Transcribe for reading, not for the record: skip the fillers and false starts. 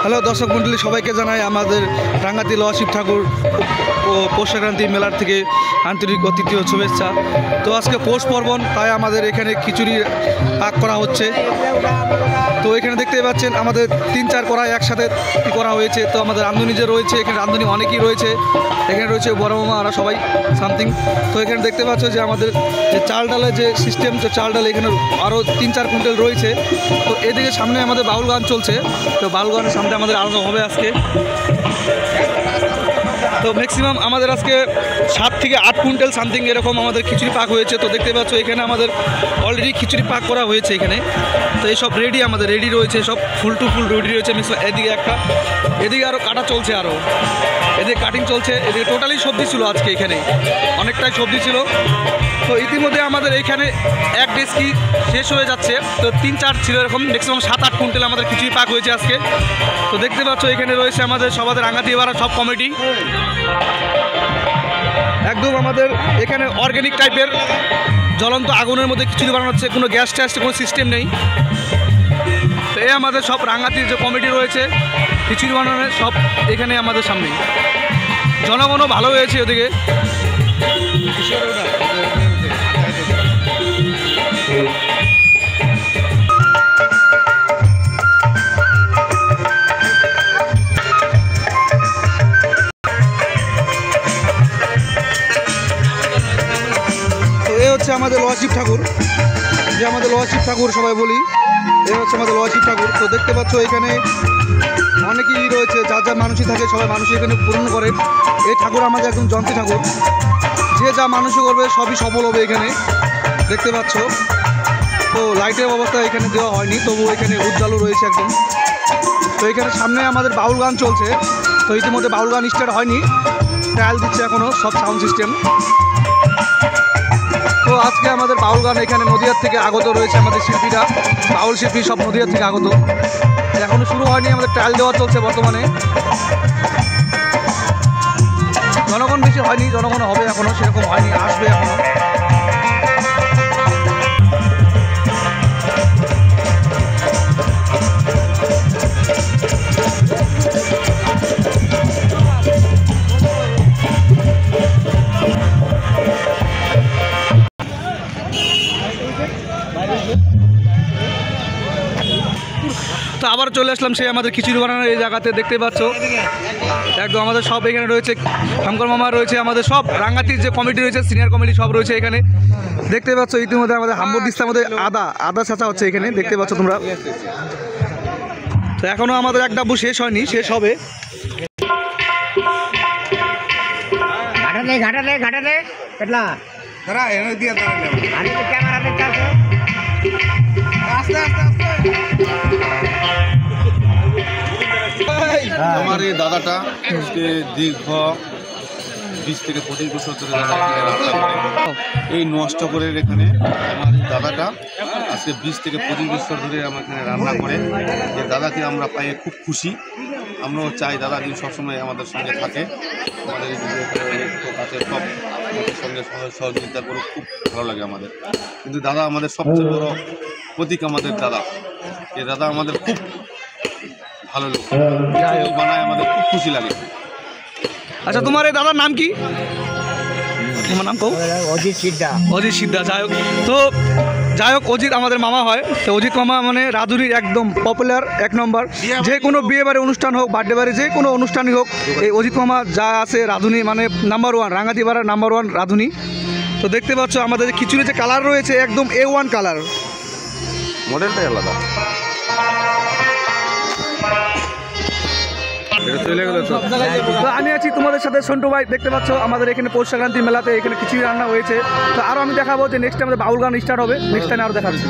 Hello দর্শক মণ্ডলী, সবাইকে জানাই আমাদের রাঙ্গাতি লোহা শিব ঠাকুর ও পৌষ সংক্রান্তি মেলার থেকে আন্তরিক অতিথিয় শুভেচ্ছা। তো আজকে পৌষ পার্বণ, তাই আমাদের এখানে খিচুড়ি পাক করা হচ্ছে। তো এখানে দেখতে পাচ্ছেন আমাদের 3-4 কড়াই একসাথে করা হয়েছে। তো আমাদের রাঁধুনি যে রয়েছে, এখানে রাঁধুনি অনেকেই রয়েছে। এখানে রয়েছে বড় মামা, আর সবাই সামথিং। তো এখানে দেখতে পাচ্ছ যে আমাদের যে চাল ডালের যে সিস্টেম, যে চাল ডাল এখানে আরও 3-4 কুইন্টাল রয়েছে। তো এদিকে সামনে আমাদের বাউল গান চলছে। তো বাউল গানের সামনে আমাদের আলোচনা হবে আজকে। তো ম্যাক্সিমাম আমাদের আজকে 7 থেকে 8 কুইন্টাল সামথিং এরকম আমাদের খিচুড়ি পাক হয়েছে। তো দেখতে পাচ্ছ এখানে আমাদের অলরেডি খিচুড়ি পাক করা হয়েছে এখানে। তো এইসব রেডি, আমাদের রেডি রয়েছে, সব ফুল টু ফুল রেডি রয়েছে। এদিকে একটা, এদিকে আরও কাটা চলছে, আরও এদিকে কাটিং চলছে। এদিকে টোটালি সবজি ছিল আজকে, এখানে অনেকটাই সবজি ছিল। তো ইতিমধ্যে আমাদের এইখানে এক ডেস্কি শেষ হয়ে যাচ্ছে। তো 3-4 ছিল এরকম, ম্যাক্সিমাম 7-8 কুইন্টাল আমাদের খিচুড়ি পাক হয়েছে আজকে। তো দেখতে পাচ্ছ এখানে রয়েছে আমাদের সবাদের রাঙ্গাতি এবার সব কমিটি, একদম আমাদের এখানে অর্গ্যানিক টাইপের জ্বলন্ত আগুনের মধ্যে খিচুড়ি বানানো হচ্ছে। কোনো গ্যাস ট্যাস কোনো সিস্টেম নেই। তো এই আমাদের সব রাঙ্গাতির যে কমিটি রয়েছে খিচুড়ি বানানোর, সব এখানে আমাদের সামনে। জনগণও ভালো হয়েছে ওদিকে। হচ্ছে আমাদের লোহা শিব ঠাকুর, যে আমাদের লোহা শিব ঠাকুর সবাই বলি, এ হচ্ছে আমাদের লোহা শিব ঠাকুর। তো দেখতে পাচ্ছ এখানে অনেকেই রয়েছে, যার যা মানুষই থাকে সবাই মানুষ এখানে পূরণ করে। এই ঠাকুর আমাদের একদম যন্ত্রী ঠাকুর, যে যা মানুষই করবে সবই সফল হবে এখানে, দেখতে পাচ্ছ। তো লাইটের ব্যবস্থা এখানে দেওয়া হয়নি, তবু এখানে উজ্জ্বলও রয়েছে একদম। তো এখানে সামনে আমাদের বাউল গান চলছে। তো ইতিমধ্যে বাউল গান স্টার্ট হয়নি, ট্রায়াল দিচ্ছে এখনও সব সাউন্ড সিস্টেম। তো আজকে আমাদের বাউল গান এখানে নদিয়ার থেকে আগত রয়েছে, আমাদের শিল্পীরা, বাউল শিল্পী সব নদিয়ার থেকে আগত। এখনও শুরু হয়নি, আমাদের ট্রায়াল দেওয়া চলছে বর্তমানে। জনগণ বেশি হয়নি, জনগণ হবে এখনও, সেরকম হয়নি, আসবে এখনও। তো আবার চলে আসলাম সেই আমাদের খিচুড়ি বানানোর এই জায়গাতে। দেখতে পাচ্ছ একদম আমাদের সব এখানে রয়েছে, শঙ্কর মামা রয়েছে, আমাদের সব রাঙ্গাতির যে কমিটি রয়েছে, সিনিয়র কমিটি সব রয়েছে এখানে। দেখতে পাচ্ছ ইতিমধ্যে আমাদের হাম্বর দিস্তার মধ্যে আদা ছাঁচা হচ্ছে এখানে, দেখতে পাচ্ছ তোমরা। তো এখনও আমাদের এক ডাব্বু শেষ হয়নি, শেষ হবে। আমার এই দাদাটা আজকে দীর্ঘ 20 থেকে 25 বছর ধরে রান্না করে, এই নষ্ট করে এখানে আমার এই দাদাটা আজকে 20 থেকে 25 বছর ধরে আমার এখানে রান্না করে। যে দাদাকে আমরা পাই খুব খুশি। আমরাও চাই দাদা দিন সবসময় আমাদের সঙ্গে থাকে, আমাদের কাছে সব আমাদের সঙ্গে সহযোগিতা করে, খুব ভালো লাগে আমাদের। কিন্তু দাদা আমাদের সবচেয়ে বড় প্রতীক, আমাদের দাদা। এই দাদা আমাদের খুব ভালো লোক, বানায়, আমাদের খুব খুশি লাগে। আচ্ছা, তোমার এই দাদার নাম কি? তোমার নাম কও? অজিত সিদ্ধা। অজিত সিদ্ধা, যাই হোক। তো যাই হোক, অজিত আমাদের মামা হয়। তো অজিত মামা মানে রাঁধুনির একদম পপুলার 1 নম্বর। যে কোনো বিয়ে বাড়ি অনুষ্ঠান হোক, বার্থডে বাড়ি, যে কোনো অনুষ্ঠানই হোক, এই অজিত মামা যা আছে রাঁধুনি মানে নাম্বার 1, রাঙ্গাতি পাড়ার নাম্বার 1 রাঁধুনি। তো দেখতে পাচ্ছ আমাদের খিচুড়ি যে কালার রয়েছে একদম A1 কালার, মডেলটাই আলাদা। তো আমি আছি তোমাদের সাথে সন্টু ভাই। দেখতে পাচ্ছ আমাদের এখানে পৌষ সংক্রান্তি মেলাতে এখানে খিচুড়ি রান্না হয়েছে। তো আরও আমি দেখাবো যে নেক্সট আমাদের বাউল গান স্টার্ট হবে, নেক্সট টাইমে আরও দেখাচ্ছি।